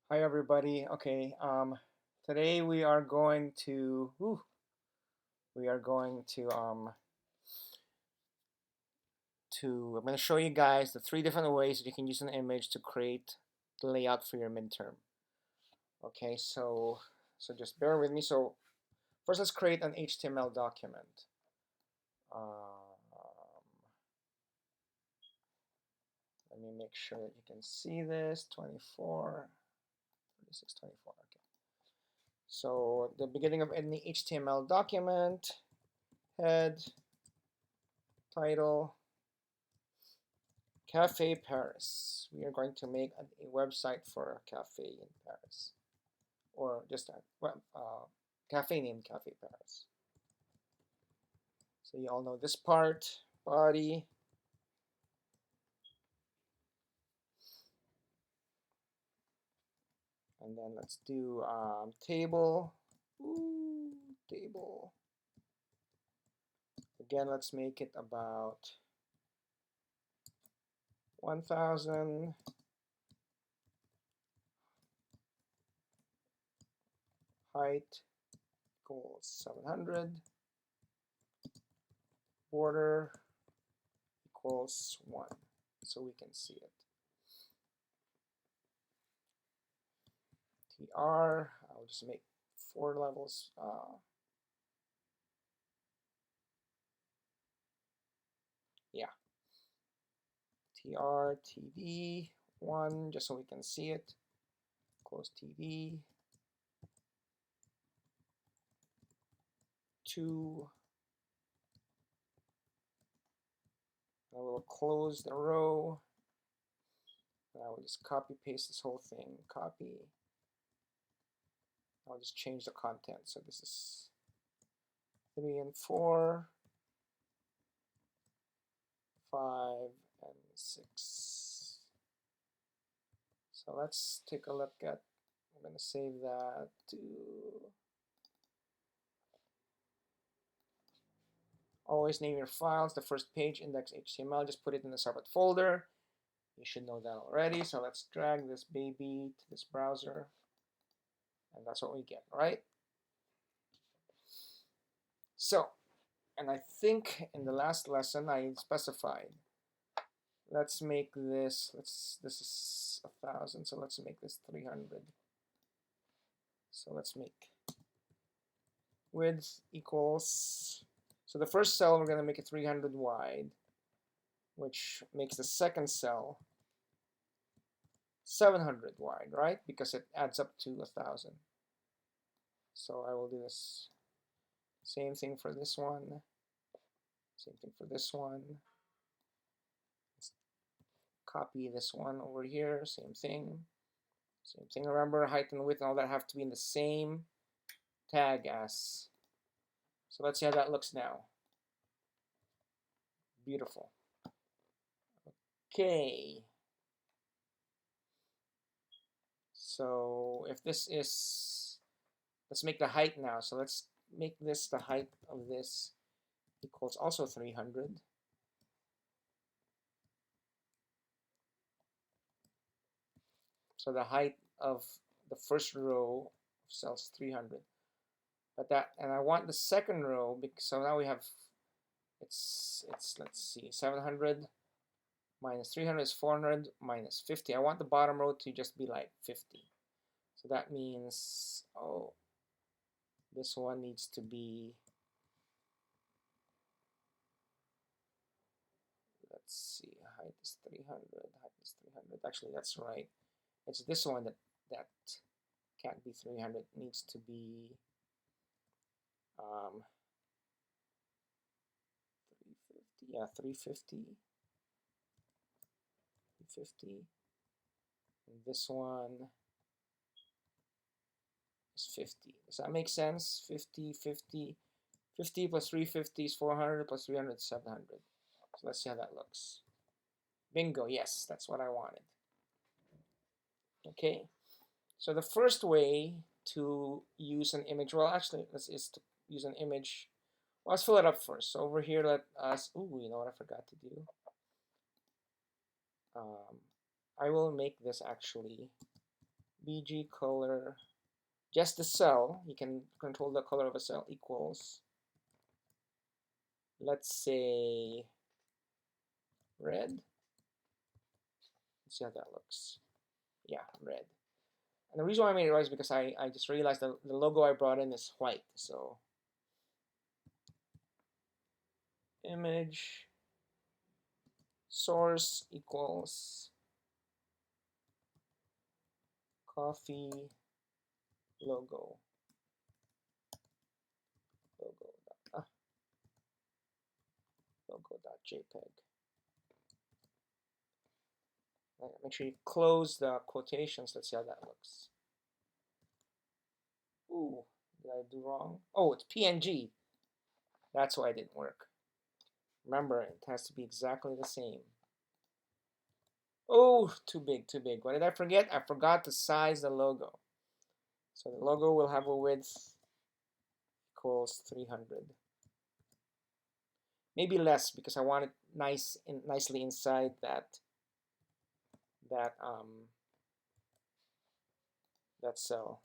Hi everybody. Okay, today we are going to I'm going to show you guys the three different ways that you can use an image to create the layout for your midterm. Okay, so just bear with me. So first, let's create an HTML document. Let me make sure that you can see this. 24, 36, 24. Okay. So the beginning of any HTML document, head, title, Cafe Paris. We are going to make a website for a cafe in Paris, or just a cafe named Cafe Paris. So you all know this part, body. And then let's do table. Ooh, table. Again, let's make it about 1,000. Height equals 700. Border equals 1, so we can see it. TR, I'll just make 4 levels. Yeah. TR, TD, 1, just so we can see it. Close TD. 2. I will close the row. And I will just copy paste this whole thing. Copy. I'll just change the content. So this is 3 and 4, 5 and 6. So let's take a look at, I'm going to save that to, always name your files, the first page, index.html, just put it in a separate folder. You should know that already. So let's drag this baby to this browser. And that's what we get, right? So, and I think in the last lesson I specified, let's make this, this is 1,000, so let's make this 300. So let's make width equals, so the first cell we're going to make it 300 wide, which makes the second cell 700 wide, right? Because it adds up to 1,000. So I will do this same thing for this one, same thing for this one. Let's copy this one over here, same thing. Same thing. Remember, height and width and all that have to be in the same tag as. So let's see how that looks now. Beautiful. Okay. So if this is, let's make the height now. So let's make this, the height of this equals also 300. So the height of the first row of cells 300. But that, and I want the second row, because so now we have, it's let's see, 700 minus 300 is 400 minus 50. I want the bottom row to just be like 50. So that means, oh, this one needs to be, let's see, height is 300, height is 300. Actually, that's right. It's this one that can't be 300. It needs to be 350. Yeah, 350. 350. And this one is 50. Does that make sense? 50, 50. 50 plus 350 is 400 plus 300 is 700. So let's see how that looks. Bingo, yes, that's what I wanted. Okay, so the first way to use an image, well, actually, is to use an image. Well, let's fill it up first. So over here, let us, ooh, you know what I forgot to do? I will make this actually bg color, just the cell, you can control the color of a cell, equals, let's say, red. Let's see how that looks. Yeah, red. And the reason why I made it red is because I just realized the logo I brought in is white. So image source equals coffee logo. Logo.jpg. Make sure you close the quotations. Let's see how that looks. Ooh, did I do wrong? Oh, it's PNG. That's why it didn't work. Remember, it has to be exactly the same. Oh, too big, too big. What did I forget? I forgot to size the logo. So the logo will have a width equals 300. Maybe less because I want it nicely inside that cell.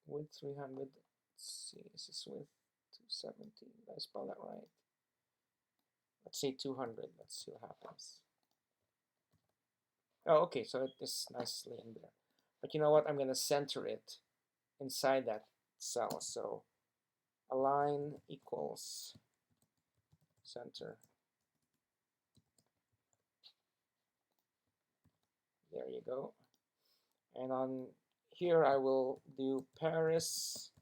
Width 300. Let's see, is this width 270? Did I spell that right? Let's say 200. Let's see what happens. Oh, okay, so it is nicely in there. But you know what? I'm going to center it inside that cell. So align equals center. There you go. And on here I will do Paris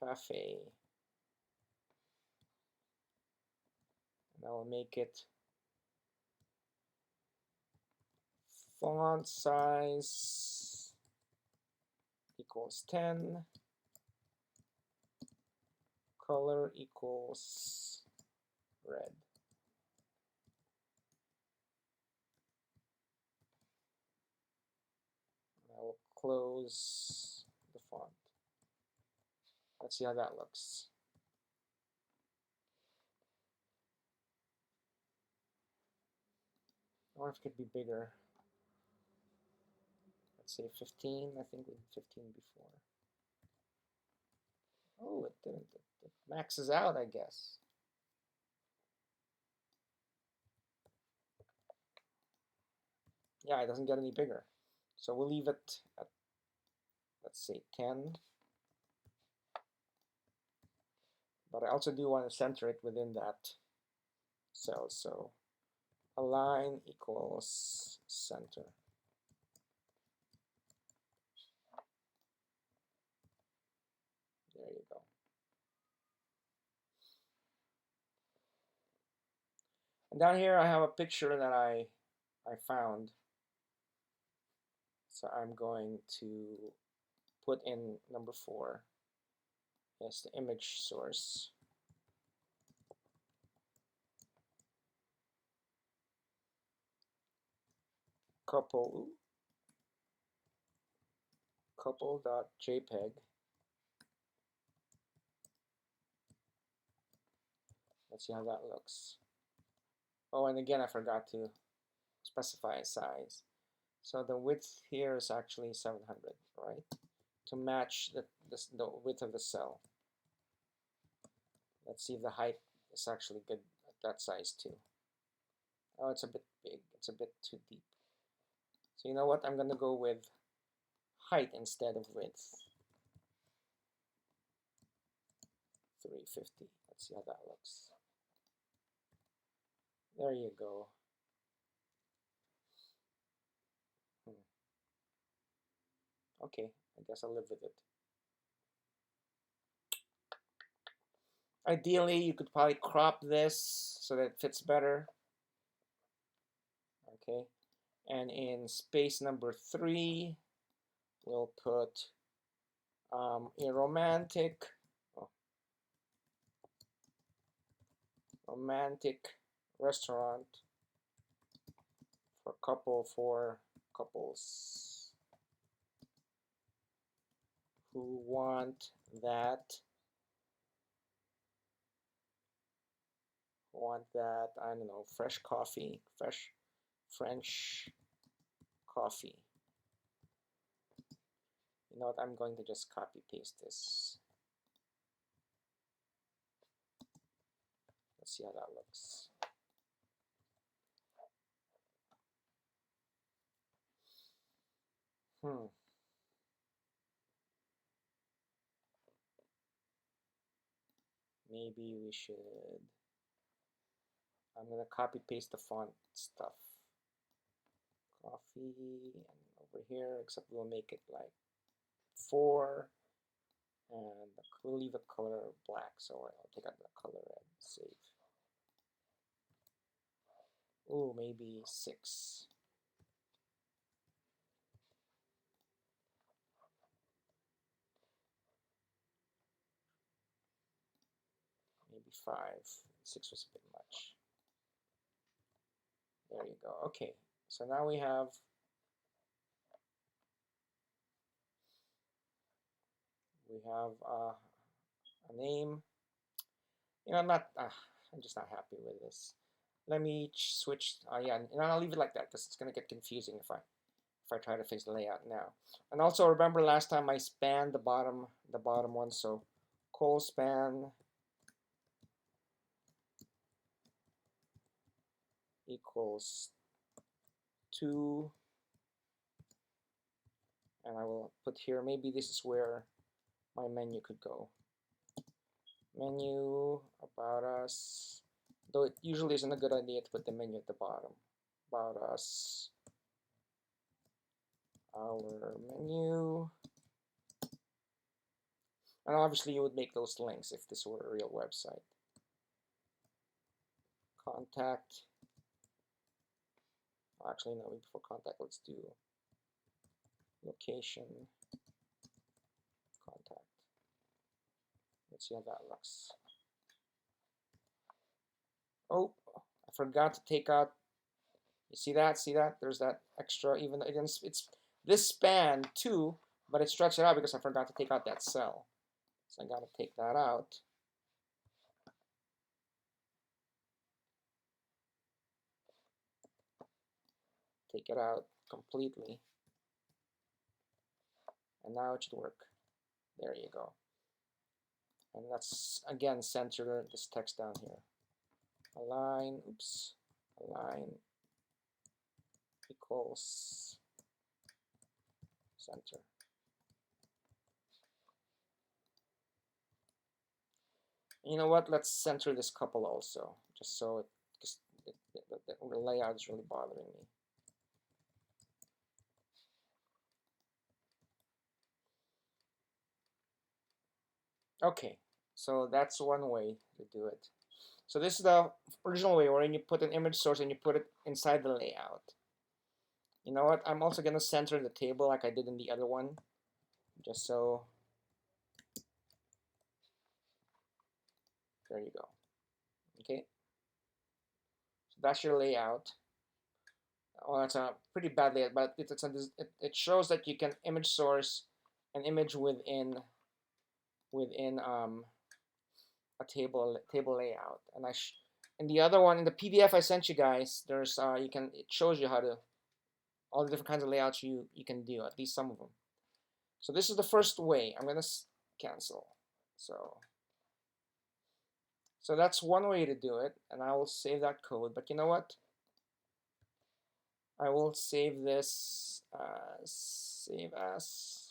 Cafe. And I will make it font size equals 10. Color equals red. I will close the font. Let's see how that looks. I wonder if it could be bigger. Let's say 15. I think we did 15 before. Oh, it didn't. It maxes out, I guess. Yeah, it doesn't get any bigger. So we'll leave it at, let's say, 10. But I also do want to center it within that cell. So align equals center. There you go. And down here I have a picture that I found. So I'm going to put in number 4. Yes, the image source. couple.jpg. Let's see how that looks. Oh, and again, I forgot to specify a size. So the width here is actually 700, right? To match the width of the cell. Let's see if the height is actually good at that size too. Oh, it's a bit big. It's a bit too deep. So you know what? I'm going to go with height instead of width. 350. Let's see how that looks. There you go. Okay, I guess I'll live with it. Ideally, you could probably crop this so that it fits better. Okay, and in space number 3, we'll put a romantic restaurant for couples who want that want that, I don't know, fresh coffee, fresh French coffee. You know what, I'm going to just copy paste this. Let's see how that looks. Maybe we should, I'm gonna copy paste the font stuff. Coffee, and over here, except we'll make it like 4, and we'll leave the color black, so I'll take out the color and save. Oh, maybe 6. Maybe 5. 6 was a bit much. There you go. Okay, so now we have a name. You know, I'm just not happy with this. Let me switch. Yeah, and I'll leave it like that because it's gonna get confusing if I try to fix the layout now. And also remember last time I spanned the bottom one, so col span equals 2, and I will put here, maybe this is where my menu could go. Menu, about us, though it usually isn't a good idea to put the menu at the bottom. About us, our menu, and obviously you would make those links if this were a real website. Contact, actually no, before contact, let's do location, contact. Let's see how that looks. Oh, I forgot to take out, you see that? See that? There's that extra, even though it's this span 2, but it stretched it out because I forgot to take out that cell. So I got to take that out. Take it out completely. And now it should work. There you go. And let's, again, center this text down here. Align, oops, align equals center. You know what? Let's center this couple also, just so the layout is really bothering me. Okay, so that's one way to do it. So this is the original way, wherein you put an image source and you put it inside the layout. You know what? I'm also going to center the table like I did in the other one, just so. There you go. Okay. So that's your layout. Well, it's a pretty bad layout, but it shows that you can image source an image within a table layout. And in the other one, in the PDF I sent you guys, there's it shows you how to, all the different kinds of layouts you can do, at least some of them. So this is the first way. I'm gonna cancel. So that's one way to do it, and I will save that code. But you know what? I will save this save as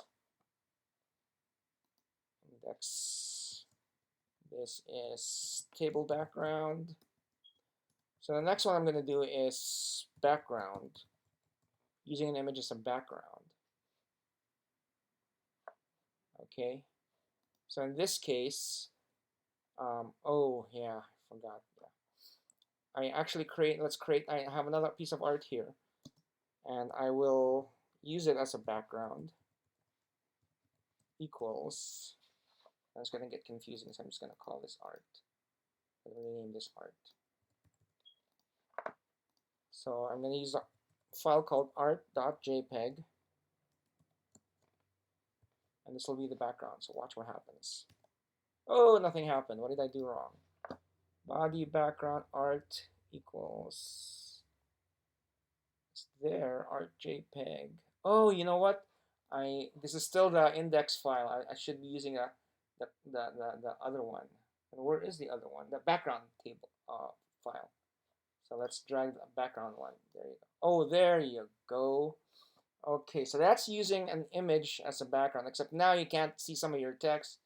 index. This is table background. So the next one I'm going to do is background, using an image as a background. Okay. So in this case, oh yeah, I forgot. Yeah. I actually I have another piece of art here, and I will use it as a background. Equals, that's going to get confusing, so I'm just going to call this art. I'm going to rename this art. So I'm going to use a file called art.jpg, and this will be the background. So watch what happens. Oh, nothing happened. What did I do wrong? body background art equals, it's there, art JPEG. Oh, you know what? This is still the index file. I should be using the other one. And where is the other one? The background table file. So let's drag the background one. There you go. Oh, there you go. Okay, so that's using an image as a background, except now you can't see some of your text.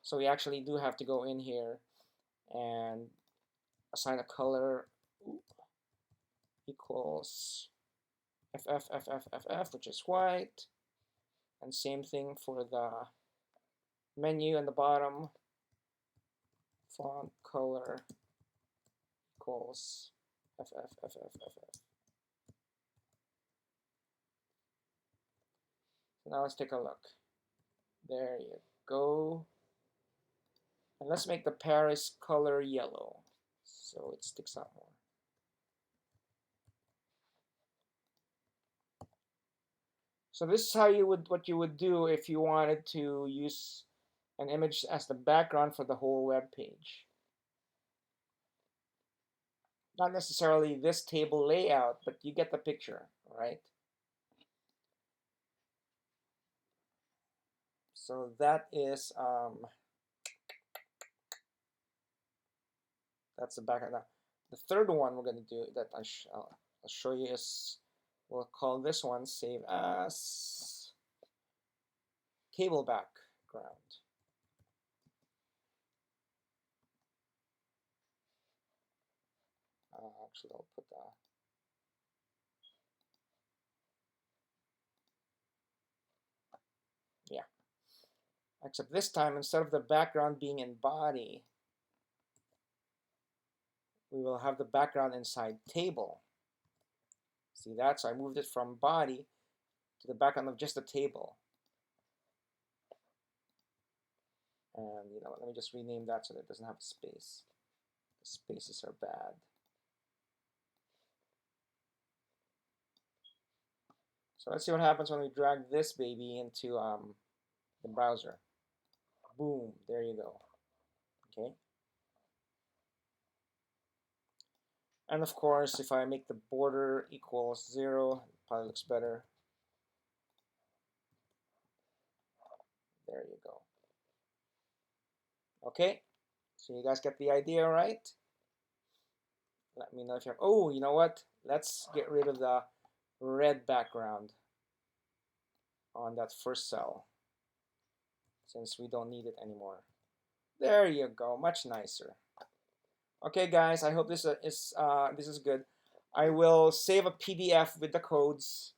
So we actually do have to go in here and assign a color equals FF, which is white. And same thing for the menu and the bottom. Font color equals FF. So now let's take a look. There you go. And let's make the Paris color yellow so it sticks out more. So this is how what you would do if you wanted to use an image as the background for the whole web page. Not necessarily this table layout, but you get the picture, right? So that is that's the background. Now, the third one we're going to do that I'll show you is, we'll call this one save as cable background. Actually, I'll put that. Yeah. Except this time, instead of the background being in body, we will have the background inside table. See that? So I moved it from body to the background of just the table. And let me just rename that so that it doesn't have a space. The spaces are bad. So let's see what happens when we drag this baby into the browser. Boom, there you go. Okay. And of course, if I make the border equals 0, it probably looks better. There you go. Okay, so you guys get the idea, right? Let me know if you have, oh, you know what? Let's get rid of the red background on that first cell since we don't need it anymore. There you go, much nicer. Okay, guys, I hope this is good. I will save a PDF with the codes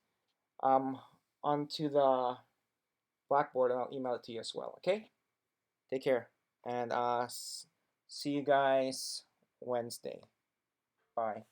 onto the Blackboard, and I'll email it to you as well. Okay, take care, and see you guys Wednesday. Bye.